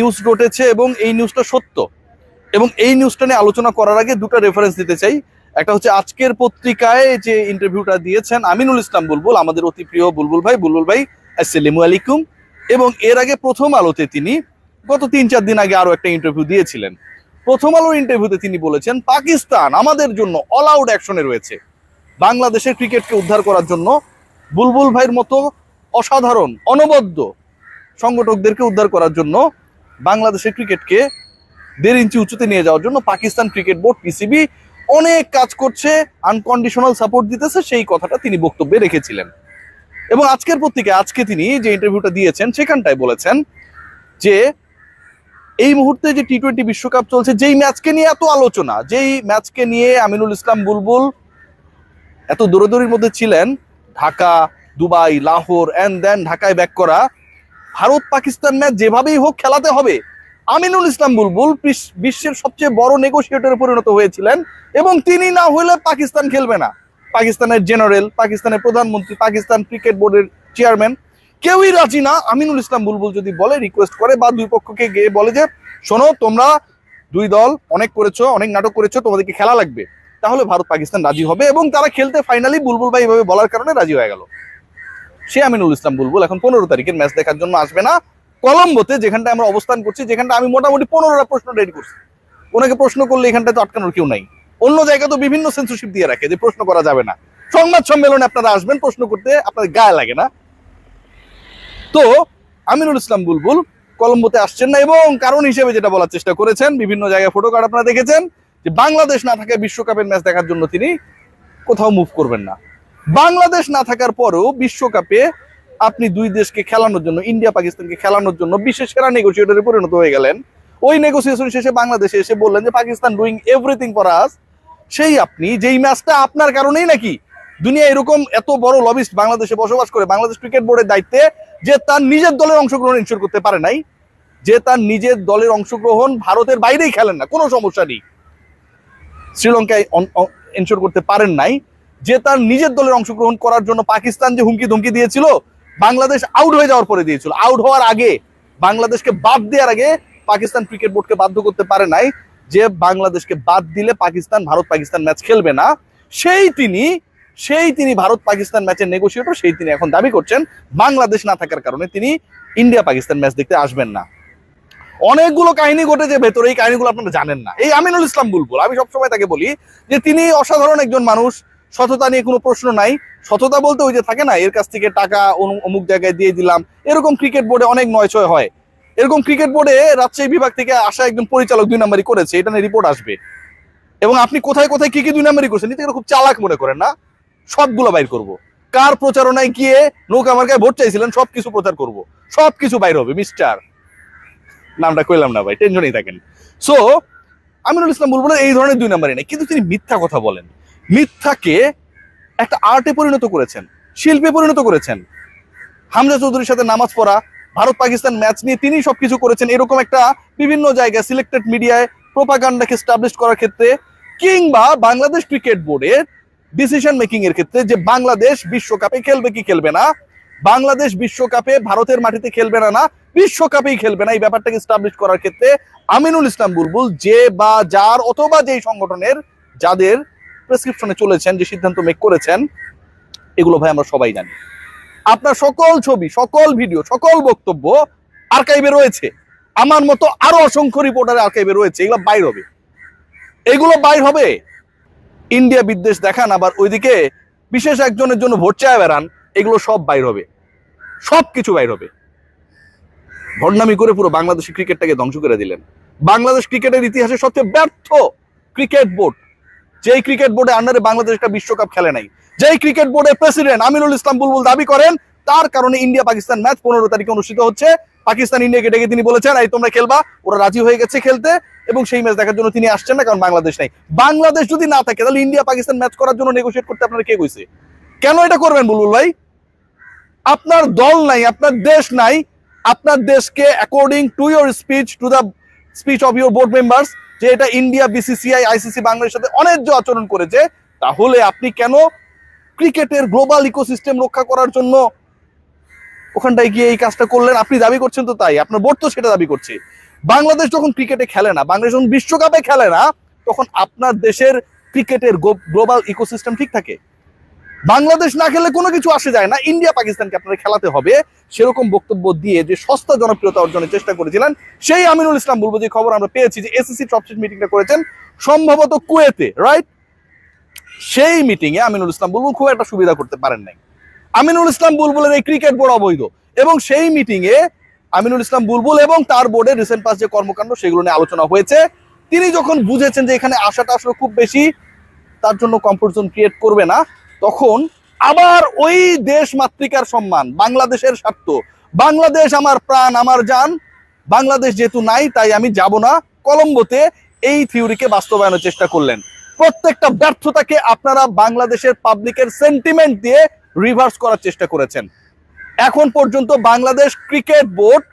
News ঘটেছে এবং এই নিউজটা সত্য। এবং এই নিউজটা নিয়ে আলোচনা করার আগে দুটো রেফারেন্স দিতে চাই। একটা হচ্ছে আজকের পত্রিকায় যে ইন্টারভিউটা দিয়েছেন আমিনুল ইসলাম বুলবুল, আমাদের অতি প্রিয় বুলবুল ভাই আসসালামু আলাইকুম। এবং এর আগে প্রথম আলোতে তিনি গত 3-4 দিন আগে আরো একটা ইন্টারভিউ দিয়েছিলেন। প্রথম আলোর ইন্টারভিউতে তিনি বলেছেন পাকিস্তান আমাদের জন্য অল আউট অ্যাকশনে রয়েছে, বাংলাদেশের ক্রিকেটকে উদ্ধার করার জন্য বুলবুল ভাইয়ের মতো অসাধারণ অনবদ্য সংগঠকদেরকে উদ্ধার করার জন্য বাংলাদেশের ক্রিকেটকে 1.5 ইঞ্চি উঁচুতে নিয়ে যাওয়ার জন্য পাকিস্তান ক্রিকেট বোর্ড পিসিবি অনেক কাজ করছে, আনকন্ডিশনাল সাপোর্ট দিতেছে, সেই কথাটা তিনি বক্তব্যে রেখেছিলেন। এবং আজকের পত্রিকায় আজকে তিনি যে ইন্টারভিউটা দিয়েছেন সেখানটায় বলেছেন যে এই মুহূর্তে যে টি-20 বিশ্বকাপ চলছে, যেই ম্যাচকে নিয়ে এত আলোচনা, যেই ম্যাচকে নিয়ে আমিনুল ইসলাম বুলবুল এত দৌড়াদৌড়ির মধ্যে ছিলেন, Dhaka, Dubai, Lahore and then ঢাকায় ব্যাক করা, ভারত পাকিস্তান ম্যাচ যেভাবেই হোক খেলাতে হবে। আমিনুল ইসলাম বুলবুল বিশ্বের সবচেয়ে বড় নেগোসিয়েটরে পরিণত হয়েছিলেন এবং তিনি না হলে পাকিস্তান খেলবে না। পাকিস্তানের জেনারেল, পাকিস্তানের প্রধানমন্ত্রী, পাকিস্তান ক্রিকেট বোর্ডের চেয়ারম্যান কেউই রাজি না। আমিনুল ইসলাম বুলবুল যদি বলে, রিকোয়েস্ট করে বা দুই পক্ষকে গিয়ে বলে যে শোনো, তোমরা দুই দল অনেক করেছো, অনেক নাটক করেছো, তোমাদেরকে খেলা লাগবে, তাহলে ভারত পাকিস্তান রাজি হবে এবং তারা খেলতে ফাইনালি বুলবুল ভাই এভাবে বলার কারণে রাজি হয়ে গেল। সে আমিনুল ইসলাম বুলবুল এখন 15 তারিখের ম্যাচ দেখার জন্য আসবে না কলম্বোতে, যেখানটা আমরা অবস্থান করছি, যেখানটা আমি মোটামুটি 15টা প্রশ্ন রেডি করছি। ওনাকে প্রশ্ন করলে এখানটা তো আটকানোর কেউ নাই। অন্য জায়গায় তো বিভিন্ন সেন্সরশিপ দিয়ে রাখে যে প্রশ্ন করা যাবে না। সংবাদ সম্মেলনে আপনারা আসবেন, প্রশ্ন করতে আপনাদের গায়ে লাগে না। তো আমিনুল ইসলাম বুলবুল কলম্বোতে আসছেন না এবং কারণ হিসেবে যেটা বলার চেষ্টা করেছেন, বিভিন্ন জায়গায় ফটো কার্ড আপনারা দেখেছেন যে বাংলাদেশ না থাকে বিশ্বকাপের ম্যাচ দেখার জন্য তিনি কোথাও মুভ করবেন না। বাংলাদেশ না থাকার পরেও বিশ্বকাপে আপনি দুই দেশকে খেলানোর জন্য, ইন্ডিয়া পাকিস্তানকে খেলানোর জন্য বিশ্বের সেরা নেগোসিয়েটরে পরিণত হয়ে গেলেন। ওই নেগোসিয়েশন শেষে বাংলাদেশে এসে বললেন যে Pakistan doing everything for us. সেই আপনি যেই ম্যাচটা আপনার কারণেই নাকি দুনিয়া এরকম এত বড় লবিস্ট বাংলাদেশে বসবাস করে, বাংলাদেশ ক্রিকেট বোর্ডের দায়িত্বে, যে তার নিজের দলের অংশগ্রহণ ইনশিওর করতে পারে নাই, যে তার নিজের দলের অংশগ্রহণ ভারতের বাইরেই খেলেন না, কোনো সমস্যা নেই, শ্রীলঙ্কায় ইনশিওর করতে পারেন নাই, যে তার নিজের দলের অংশগ্রহণ করার জন্য পাকিস্তান যে হুমকি ধমকি দিয়েছিল, বাংলাদেশ আউট হয়ে যাওয়ার পরে দিয়েছিল, আউট হওয়ার আগে, বাংলাদেশকে বাদ দেওয়ার আগে পাকিস্তান ক্রিকেট বোর্ডকে বাধ্য করতে পারে নাই যে বাংলাদেশকে বাদ দিলে পাকিস্তান ভারত পাকিস্তান ম্যাচ খেলবে না। সেই তিনি ভারত পাকিস্তান ম্যাচের নেগোসিয়েটর, সেই তিনি এখন দাবি করছেন বাংলাদেশ না থাকার কারণে তিনি ইন্ডিয়া পাকিস্তান ম্যাচ দেখতে আসবেন না। অনেকগুলো কাহিনী ঘটেছে ভেতরে, এই কাহিনীগুলো আপনারা জানেন না। এই আমিনুল ইসলাম বুলবুল, আমি সবসময় তাকে বলি যে তিনি অসাধারণ একজন মানুষ, সততা নিয়ে কোনো প্রশ্ন নাই। সততা বলতে ওই যে থাকে না, এর কাছ থেকে টাকা অমুক জায়গায় দিয়ে দিলাম, এরকম ক্রিকেট বোর্ডে অনেক নয়ছয় হয়। এরকম ক্রিকেট বোর্ডে রাজশাহী বিভাগ থেকে আসা একজন পরিচালক 2 নাম্বারি করেছে, এটা নিয়ে রিপোর্ট আসবে। এবং আপনি কোথায় কোথায় কি কি 2 নাম্বারি করছেন, নিজেকে খুব চালাক মনে করেন না, সবগুলো বাইর করব। কার প্রচারণায় গিয়ে নৌকা মার্কায় ভোট চাইছিলেন, সবকিছু প্রচার করব, সবকিছু বাইর হবে। মিস্টার নামটা কইলাম না ভাই, টেনশনেই থাকেন। সো আমিনুল ইসলাম বুলবুলের এই ধরনের 2 নাম্বারই নেই, কিন্তু তিনি মিথ্যা কথা বলেন, মিথ্যাকে একটা আর্টে পরিণত করেছেন, শিল্পে পরিণত করেছেন। হামজা চৌধুরীর সাথে নামাজ পড়া, ভারত পাকিস্তান ম্যাচ নিয়ে তিনি সবকিছু করেছেন, এরকম একটা বিভিন্ন জায়গায় সিলেক্টেড মিডিয়ায় প্রোপাগান্ডাকে এস্টাবলিশ করার ক্ষেত্রে, কিংবা বাংলাদেশ ক্রিকেট বোর্ডের ডিসিশন মেকিং এর ক্ষেত্রে যে বাংলাদেশ বিশ্বকাপে খেলবে কি খেলবে না, বাংলাদেশ বিশ্বকাপে ভারতের মাটিতে খেলবে না, বিশ্বকাপেই খেলবে না, এই ব্যাপারটাকে এস্টাবলিশ করার ক্ষেত্রে আমিনুল ইসলাম বুলবুল যে বা যার অথবা যেই সংগঠনের যাদের প্রেসক্রিপশনে চলেছেন, যে সিদ্ধান্ত মেক করেছেন, এগুলো ভাই আমরা সবাই জানি। আপনার সকল ছবি, সকল ভিডিও, সকল বক্তব্য আর্কাইভে রয়েছে। আমার মতো আরো অসংখ্য রিপোর্টার আর্কাইভে রয়েছে। এগুলো বাইর হবে, এগুলো বাইর হবে। ইন্ডিয়া বিদ্বেষ দেখান, আবার ওইদিকে বিশেষ একজনের জন্য ভোট চায় বেড়ান, এগুলো সব বাইর হবে, সবকিছু বাইর হবে। ভণ্ডামি করে পুরো বাংলাদেশের ক্রিকেটটাকে ধ্বংস করে দিলেন। বাংলাদেশ ক্রিকেটের ইতিহাসে সবচেয়ে ব্যর্থ ক্রিকেট বোর্ড, যেই ক্রিকেট বোর্ডে আন্ডারে বাংলাদেশ একটা বিশ্বকাপ খেলে নাই, যেই ক্রিকেট বোর্ডের প্রেসিডেন্ট আমিনুল ইসলাম বুলবুল দাবি করেন তার কারণে ইন্ডিয়া পাকিস্তান ম্যাচ 15 তারিখে অনুষ্ঠিত হচ্ছে। পাকিস্তান ইন্ডিয়াকে ডেকে তিনি বলেছেন এই তোমরা খেলবা, ওরা রাজি হয়ে গেছে খেলতে, এবং সেই ম্যাচ দেখার জন্য তিনি আসছেন না, কারণ বাংলাদেশ নাই। বাংলাদেশ যদি না থাকে তাহলে ইন্ডিয়া পাকিস্তান ম্যাচ করার জন্য নেগোশিয়েট করতে আপনারা কে কইছে? কেন এটা করবেন বুলবুল ভাই? আপনার দল নাই, আপনার দেশ নাই, আপনার দেশকে according to your speech, to the speech of your board members, যে এটা ইন্ডিয়া, বিসিসিআই, আইসিসি বাংলাদেশের সাথে অনেক আচরণ করেছে, তাহলে আপনি কেন ক্রিকেটের গ্লোবাল ইকোসিস্টেম রক্ষা করার জন্য ওখানটায় গিয়ে এই কাজটা করলেন? আপনি দাবি করছেন তো তাই, আপনার বোর্ড তো সেটা দাবি করছে। বাংলাদেশ যখন ক্রিকেটে খেলে না, বাংলাদেশ যখন বিশ্বকাপে খেলে না, তখন আপনার দেশের ক্রিকেটের গ্লোবাল ইকোসিস্টেম ঠিক থাকে। বাংলাদেশ না খেলে কোনো কিছু আসে যায় না, ইন্ডিয়া পাকিস্তানকে আপনারা খেলাতে হবে, সেরকম বক্তব্য দিয়ে যে সস্তা জনপ্রিয়তা অর্জনের চেষ্টা করেছিলেন সেই আমিনুল ইসলাম বুলবুল, যে খবর আমরা পেয়েছি যে এসিসি টপশেষ মিটিংটা করেছেন সম্ভবত কুয়েতে, রাইট? সেই মিটিং এ আমিনুল ইসলাম বুলবুল খুব একটা সুবিধা করতে পারেন নাই। আমিনুল ইসলাম বুলবুলের এই ক্রিকেট বোর্ড অবৈধ, এবং সেই মিটিং এ আমিনুল ইসলাম বুলবুল এবং তার বোর্ডের রিসেন্ট পাস যে কর্মকাণ্ড সেগুলো নিয়ে আলোচনা হয়েছে। তিনি যখন বুঝেছেন যে এখানে আশাটা আসলে খুব বেশি তার জন্য কমফোর্ট জোন ক্রিয়েট করবে না, তখন আবার ওই দেশ মাতৃকার সম্মান, বাংলাদেশের স্বার্থ, বাংলাদেশ আমার প্রাণ আমার জান, বাংলাদেশ যেহেতু নাই তাই আমি যাব না, কলম্বোতে এই থিওরিকে বাস্তবায়নের চেষ্টা করলেন। প্রত্যেকটা ব্যর্থতাকে আপনারা বাংলাদেশের পাবলিকের সেন্টিমেন্ট দিয়ে রিভার্স করার চেষ্টা করেছেন। এখন পর্যন্ত বাংলাদেশ ক্রিকেট বোর্ড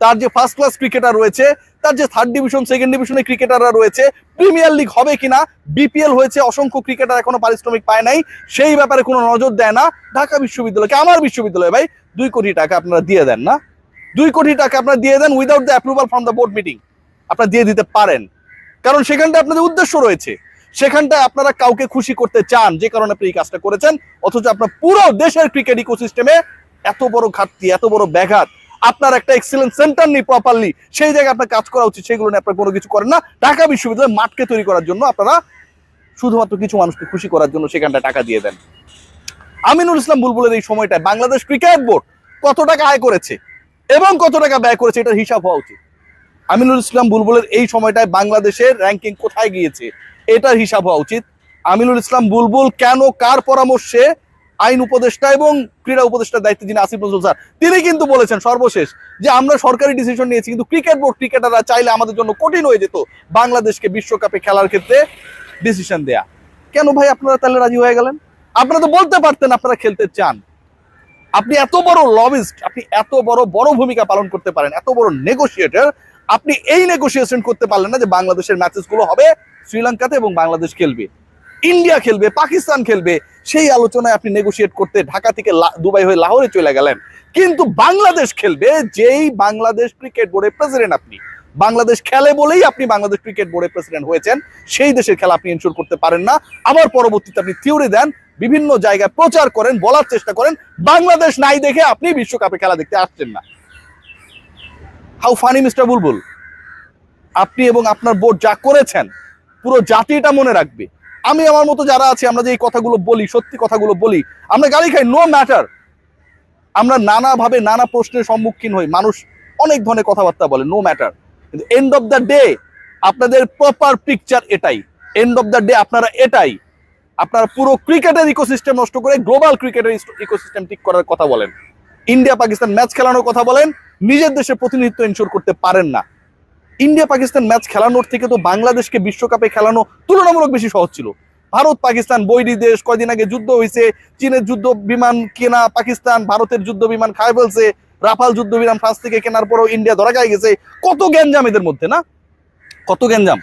তার যে ফার্স্ট ক্লাস ক্রিকেটার রয়েছে, তার যে থার্ড ডিভিশন সেকেন্ড ডিভিশনের ক্রিকেটাররা রয়েছে, প্রিমিয়ার লিগ হবে কিনা, বিপিএল হয়েছে, অসংখ্য ক্রিকেটার এখনো পারিশ্রমিক পায় নাই, সেই ব্যাপারে কোনো নজর দেয় না। ঢাকা বিশ্ববিদ্যালয়কে, আমার বিশ্ববিদ্যালয় ভাই, 2 কোটি টাকা আপনারা দিয়ে দেন না, 2 কোটি টাকা আপনারা দিয়ে দেন without the approval from the board meeting. আপনারা দিয়ে দিতে পারেন, কারণ সেখানটায় আপনাদের উদ্দেশ্য রয়েছে, সেখানটায় আপনারা কাউকে খুশি করতে চান, যে কারণে আপনি এই কাজটা করেছেন। অথচ আপনার পুরো দেশের ক্রিকেট ইকোসিস্টেমে এত বড় ঘাটতি, এত বড় ব্যাঘাত, আপনার একটা এক্সেলেন্স সেন্টার নেই প্রপারলি, সেই জায়গায় আপনার কাজ করা উচিত, সেগুলো নিয়ে আপনার কোনো কিছু করেন না। ঢাকা বিশ্ববিদ্যালয় মাঠকে তৈরি করার জন্য আপনারা শুধুমাত্র কিছু মানুষকে খুশি করার জন্য সেখানটা টাকা দিয়ে দেন। আমিনুল ইসলাম বুলবুলের এই সময়টায় বাংলাদেশ ক্রিকেট বোর্ড কত টাকা আয় করেছে এবং কত টাকা ব্যয় করেছে, এটার হিসাব হওয়া উচিত। আমিনুল ইসলাম বুলবুলের এই সময়টায় বাংলাদেশের র্যাঙ্কিং কোথায় গিয়েছে এটার হিসাব হওয়া উচিত। আমিনুল ইসলাম বুলবুল কেন, কার পরামর্শে আইন উপদেষ্টা এবং ক্রীড়া উপদেষ্টার দায়িত্বে যিনি আসিফ নজরুল স্যার, তিনি কিন্তু বলেছেন সর্বশেষ যে আমরা সরকারি ডিসিশন নিয়েছি, কিন্তু ক্রিকেট বোর্ড ক্রিকেটাররা চাইলে আমাদের জন্য কঠিন হয়ে যেত বাংলাদেশকে বিশ্বকাপে খেলার ক্ষেত্রে ডিসিশন দেয়া। কেন ভাই আপনারা তাহলে রাজি হয়ে গেলেন? আপনারা তো বলতে পারতেন আপনারা খেলতে চান। আপনি এত বড় লবিস্ট, আপনি এত বড় বড় ভূমিকা পালন করতে পারেন, এত বড় নেগোসিয়েটর, আপনি এই নেগোসিয়েশন করতে পারলেন না যে বাংলাদেশের ম্যাচেসগুলো হবে শ্রীলঙ্কাতে এবং বাংলাদেশ খেলবে, ইন্ডিয়া খেলবে, পাকিস্তান খেলবে। সেই আলোচনায় আপনি নেগোসিয়েট করতে ঢাকা থেকে দুবাই হয়ে লাহোরে চলে গেলেন, কিন্তু বাংলাদেশ খেলবে, যেই বাংলাদেশ ক্রিকেট বোর্ডের প্রেসিডেন্ট আপনি, বাংলাদেশ খেলে বলেই আপনি বাংলাদেশ ক্রিকেট বোর্ডের প্রেসিডেন্ট হয়েছেন, সেই দেশের খেলা আপনি এনশিওর করতে পারেন না। আবার পরবর্তীতে আপনি থিওরি দেন, বিভিন্ন জায়গায় প্রচার করেন, বলার চেষ্টা করেন বাংলাদেশ নাই দেখে আপনি বিশ্বকাপে খেলা দেখতে আসছেন না। হাউ ফানি মিস্টার বুলবুল। আপনি এবং আপনার বোর্ড যা করেছেন পুরো জাতি এটা মনে রাখবে। আমি আমার মতো যারা আছে, আমরা যে এই কথাগুলো বলি, সত্যি কথাগুলো বলি, আমরা গালি খাই, নো ম্যাটার, আমরা নানাভাবে নানা প্রশ্নের সম্মুখীন হই, মানুষ অনেক ধরনের কথাবার্তা বলে, নো ম্যাটার, কিন্তু এন্ড অফ দ্য ডে আপনাদের প্রপার পিকচার এটাই, এন্ড অফ দ্য ডে আপনারা এটাই, আপনারা পুরো ক্রিকেটের ইকোসিস্টেম নষ্ট করে গ্লোবাল ক্রিকেটের ইকোসিস্টেম ঠিক করার কথা বলেন, ইন্ডিয়া পাকিস্তান ম্যাচ খেলানোর কথা বলেন, নিজের দেশে প্রতিনিধিত্ব এনশিওর করতে পারেন না। ইন্ডিয়া পাকিস্তান ম্যাচ খেলানোর থেকে তো বাংলাদেশকে বিশ্বকাপে খেলানো তুলনামূলক বেশি সহজ ছিল। ভারত পাকিস্তান বৈরী দেশ, কয়দিন আগে যুদ্ধ হয়েছে, চীনের যুদ্ধ বিমান কেনা পাকিস্তান, ভারতের যুদ্ধ বিমান খায় ফেলছে, রাফাল যুদ্ধ বিমান ফ্রান্স থেকে কেনার পরেও ইন্ডিয়া ধরা খাই গেছে। কত গ্যাঞ্জাম এদের মধ্যে, না কত গ্যাঞ্জাম,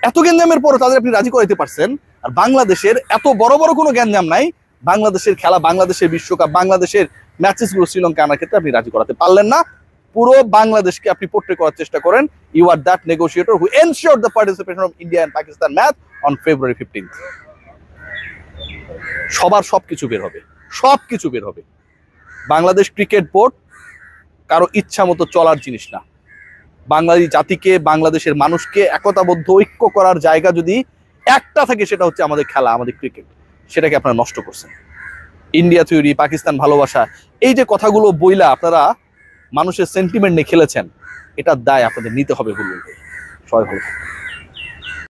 এত গ্যাঞ্জামের পরও তাদের আপনি রাজি করাইতে পারছেন। আর বাংলাদেশের এত বড় বড় কোনো গ্যাঞ্জাম নাই, বাংলাদেশের খেলা, বাংলাদেশের বিশ্বকাপ, বাংলাদেশের ম্যাচেসগুলো শ্রীলঙ্কা আনার ক্ষেত্রে আপনি রাজি করাতে পারলেন না। পুরো বাংলাদেশকে আপনি পোর্ট্রে করার চেষ্টা করেন। You are that negotiator who ensured the participation of India and Pakistan match on February 15th। সবার সবকিছু বের হবে, সবকিছু বের হবে। বাংলাদেশ ক্রিকেট বোর্ড কারো ইচ্ছা মতো চলার জিনিস না। বাঙালি জাতিকে, বাংলাদেশের মানুষকে একতাবদ্ধ ঐক্য করার জায়গা যদি একটা থাকে, সেটা হচ্ছে আমাদের খেলা, আমাদের ক্রিকেট। সেটাকে আপনারা নষ্ট করছেন। ইন্ডিয়া থিওরি, পাকিস্তান ভালোবাসা, এই যে কথাগুলো বইলা আপনারা মানুষের সেন্টিমেন্ট নিয়ে খেলেছেন, এটার দায় আপনাদের নিতে হবে। বলুন সবাই ভালো।